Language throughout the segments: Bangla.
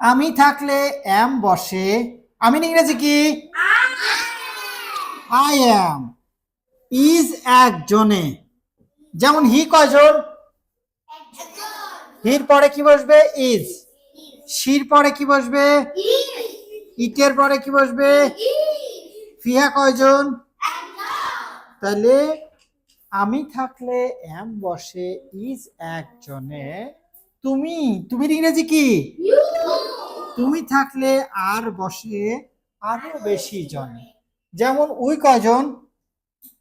আমি থাকলে এম বসে। আমি ইংরেজি কি? I am. ইজ একজনে। যেমন হি কয়জন? হির পরে কি বসবে? ইজ। শির পরে কি বসবে? ইটের পরে কি বসবে? ফিহা কয়জন? তাহলে আমি থাকলে এম বসে, ইজ একজনে। তুমি তুমি ইংরেজি কি? তুমি থাকলে আর বসে আরো বেশি জনে। যেমন উই কয়জন?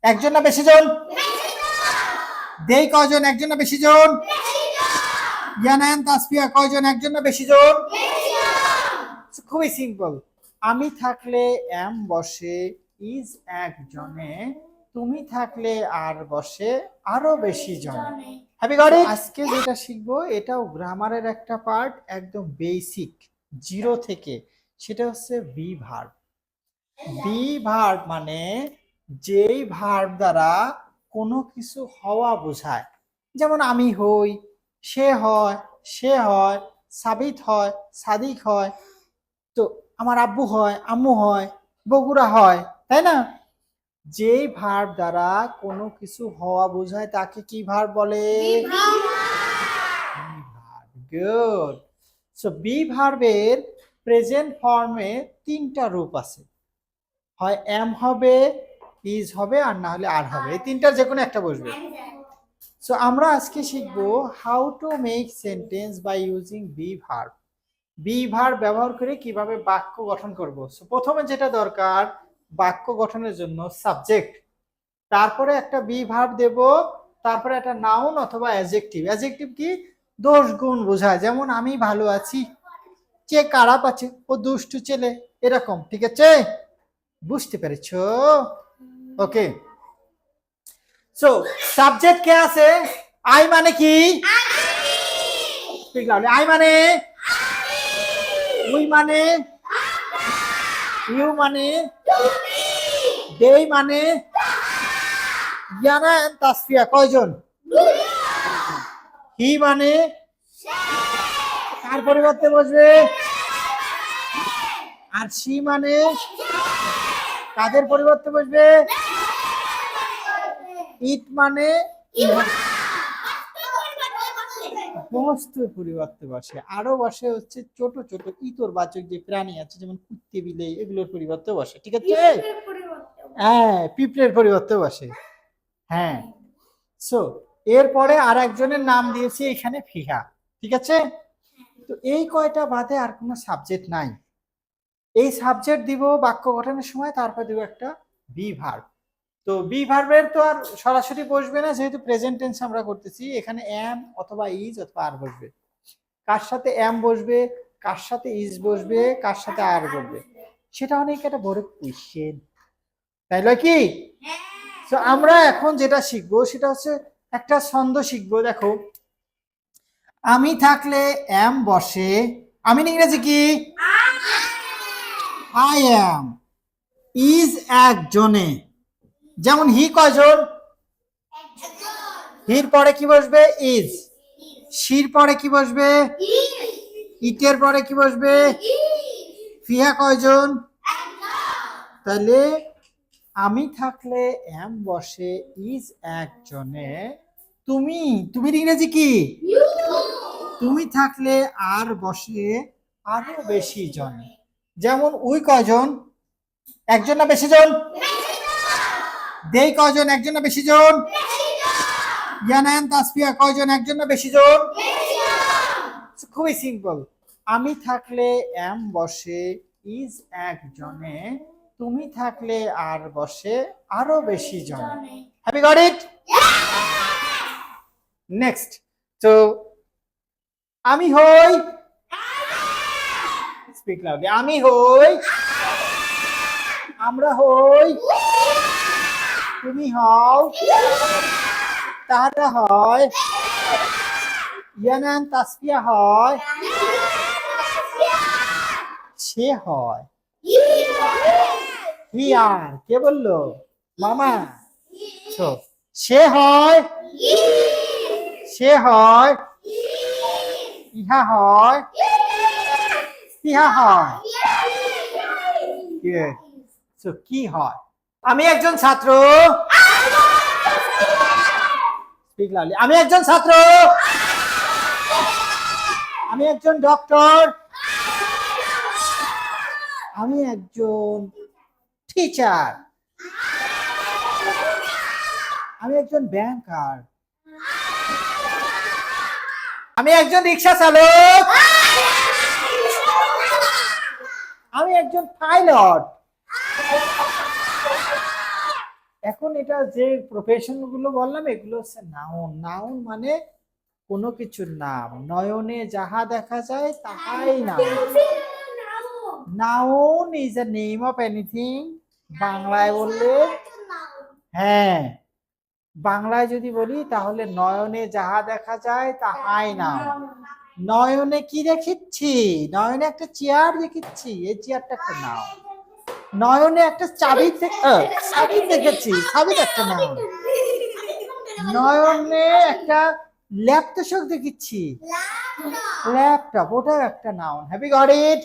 একজন না বেশি জন? দেই কয়জন? একজন না বেশি জন? ইয়ানান তাসফিয়া কয়জন? একজন না বেশি জন? খুবই সিম্পল। আমি থাকলে এম বসে, ইজ একজনে। তুমি থাকলে আর বসে আরো বেশি জনে। Happy got it? আজকে যেটা শিখবো এটাও গ্রামারের একটা পার্ট, একদম বেসিক, জিরো থেকে। সেটা হচ্ছে বি ভার্ব। বি ভার্ব মানে যেই ভার্ব দ্বারা কোনো কিছু হওয়া বোঝায়। যেমন আমি হই, সে হয়, সে হয়, সাবিত হয়, সাদিক হয়, তো আমার আব্বু হয়, আম্মু হয়, বগুড়া হয়, তাই না? যেই ভার্ব দ্বারা কোনো কিছু হওয়া বোঝায় তাকে কি ভার্ব বলে? গুড। সো বি ভার্বের প্রেজেন্ট ফর্মে তিনটা রূপ আছে। হয় এম হবে, ইজ হবে, আর না হলে আর হবে। এই তিনটার যে কোনো একটা বসবে। সো আমরা আজকে শিখবো how to make sentence by using B verb. B verb ব্যবহার করে কিভাবে বাক্য গঠন করব। সো প্রথমে যেটা দরকার, বাক্য গঠনের জন্য সাবজেক্ট, তারপরে একটা বি ভার্ব দেব, তারপরে একটা নাউন অথবা অ্যাডজেক্টিভ। অ্যাডজেক্টিভ কি? দোষ গুণ বোঝায়। যেমন আমি ভালো আছি, কে খারাপ আছে, ও দুষ্টু ছেলে, এরকম। ঠিক আছে? বুঝতে পেরেছো? ওকে। সো সাবজেক্ট কে আছে? আই মানে কি? আই মানে, উই মানে, ইউ মানে, দেই মানে, ইয়ানা এন্ড তাসফিয়া কয়জন? হি মানে কার পরিবর্তে বসবে? আর সি মানে কাদের পরিবর্তে বসবে? ইট মানে বস্তুর পরিবর্তে বসে। আরো বসে হচ্ছে ছোট ছোট ইতর বাচক যে প্রাণী আছে, যেমন কুত্তে, বিলাই, এগুলোর পরিবর্তে বসে। ঠিক আছে? হ্যাঁ, পিঁপড়ের পরিবর্তে বসে। হ্যাঁ। সো এরপরে আর একজনের নাম দিয়েছি এখানে ফিহা। ঠিক আছে? তো এই কয়টা বাদে আর কোনো সাবজেক্ট নাই। এই সাবজেক্ট দিব বাক্য গঠনের সময়, তারপর দিব একটা বি ভার্ব। তো বি ভার্বের তো আর সরাসরি বসবে না, যেহেতু প্রেজেন্ট টেন্স আমরা করতেছি। এখানে এম অথবা ইজ অথবা আর বসবে। কার সাথে এম বসবে, কার সাথে ইজ বসবে, কার সাথে আর বসবে, সেটা অনেক একটা বড় কোয়েশ্চেন, তাই লয় কি? তো আমরা এখন যেটা শিখবো সেটা হচ্ছে একটা ছন্দ শিখবো। দেখো, আমি থাকলে এম বসে। আমি ইংরেজি কি? I am. ইজ একজনে। যেমন হি কয়জন? হির পরে কি বসবে? ইজ। শির পরে কি বসবে? ইটের পরে কি বসবে? ফিহা কয়জন? তাহলে আমি থাকলে এম বসে, ইজ একজনে। তুমি তুমি ইংরেজি কি? তুমি থাকলে আর বসে আরো বেশি জনে। যেমন উই কয়জন? একজন না বেশি জন? দেই কয়জন? একজন না বেশি জন? ইয়ানান তাসফিয়া কয়জন? একজন না বেশি জন? খুবই সিম্পল। আমি থাকলে এম বসে, ইজ একজনে। তুমি থাকলে আর বসে আরো বেশি জনে। Happy got it? নেক্সট। তো আমি হই, স্পিক লাউডলি। আমি হই, আমরা হই, তুমি হও, তাহারা হয়, ইয়ানান তাসফিয়া হয়, সে হয়। হি আর, কে বললো? মামা। সে হয়, সে হয়, ইহা হয়, ইহা হয় Good. So, কি হয়? আমি একজন ছাত্র। Speak loudly. আমি একজন ছাত্র। আমি একজন ডক্টর। আমি একজন টিচার। আমি একজন ব্যাংকার। আমি একজন রিক্সা চালক। আমি একজন পাইলট। এখন এটা যে প্রফেশন গুলো বললাম এগুলো হচ্ছে নাউন। নাউন মানে কোনো কিছুর নাম। নয়নে যাহা দেখা যায় তাহাই নাম। Noun is a name of anything. বাংলায় বললে হ্যাঁ, বাংলায় যদি বলি তাহলে নয়নে যাহা দেখা যায় তাহাই নাম। নয়নে কি দেখিচ্ছি? নয়নে একটা চেয়ার দেখিচ্ছি, এই চেয়ারটা একটা নাম। নয়নে একটা চাবি দেখেছি, চাবি একটা নাম। নয়নে একটা ল্যাপটপ দেখিচ্ছি, ল্যাপটপ, ওটা একটা noun. Have you got it?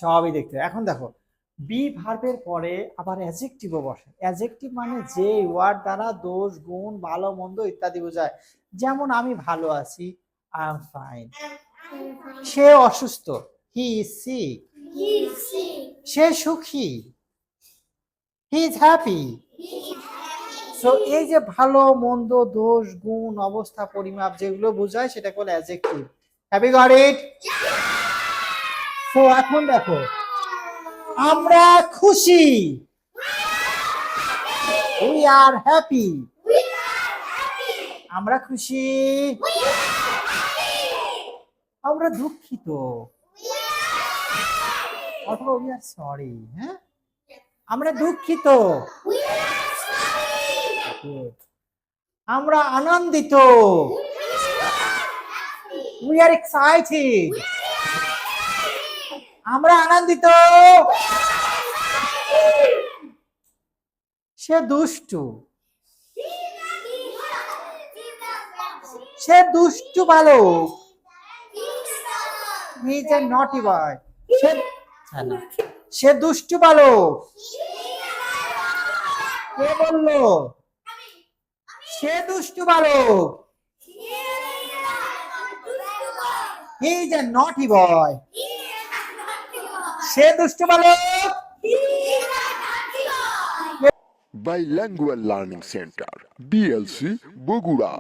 সবই দেখতে। এখন দেখো বি ভার্বের পরে আবার অ্যাডজেক্টিভও বসে। অ্যাডজেক্টিভ মানে যে ওয়ার্ড দ্বারা দোষ গুণ ভালো মন্দ ইত্যাদি বোঝায়। যেমন আমি ভালো আছি, আই এম ফাইন। সে অসুস্থ, হি ইজ সিক। সে সুখী, হি ইজ হ্যাপি। সো এই যে ভালো মন্দ দোষ গুণ অবস্থা পরিমাপ যেগুলো বোঝায় সেটাকে বলে adjective. Have you got it? তো এখন দেখো আমরা খুশি, উই আর হ্যাপি। আমরা খুশি, আমরা দুঃখিত, অথবা উই আর সরি। হ্যাঁ, আমরা দুঃখিত, আমরা আনন্দিত, উই আর এক্সাইটেড। আমরা আনন্দিত, সে দুষ্টু, সে দুষ্টু বালক, হি ইজ এ নটি বয়। সে দুষ্টু বালক। কে বললো? সে দুষ্টু বালক। হি ইজ এ নটি বয়। সে দুষ্টু বালক। Bilingual Learning Center, BLC, Bogura.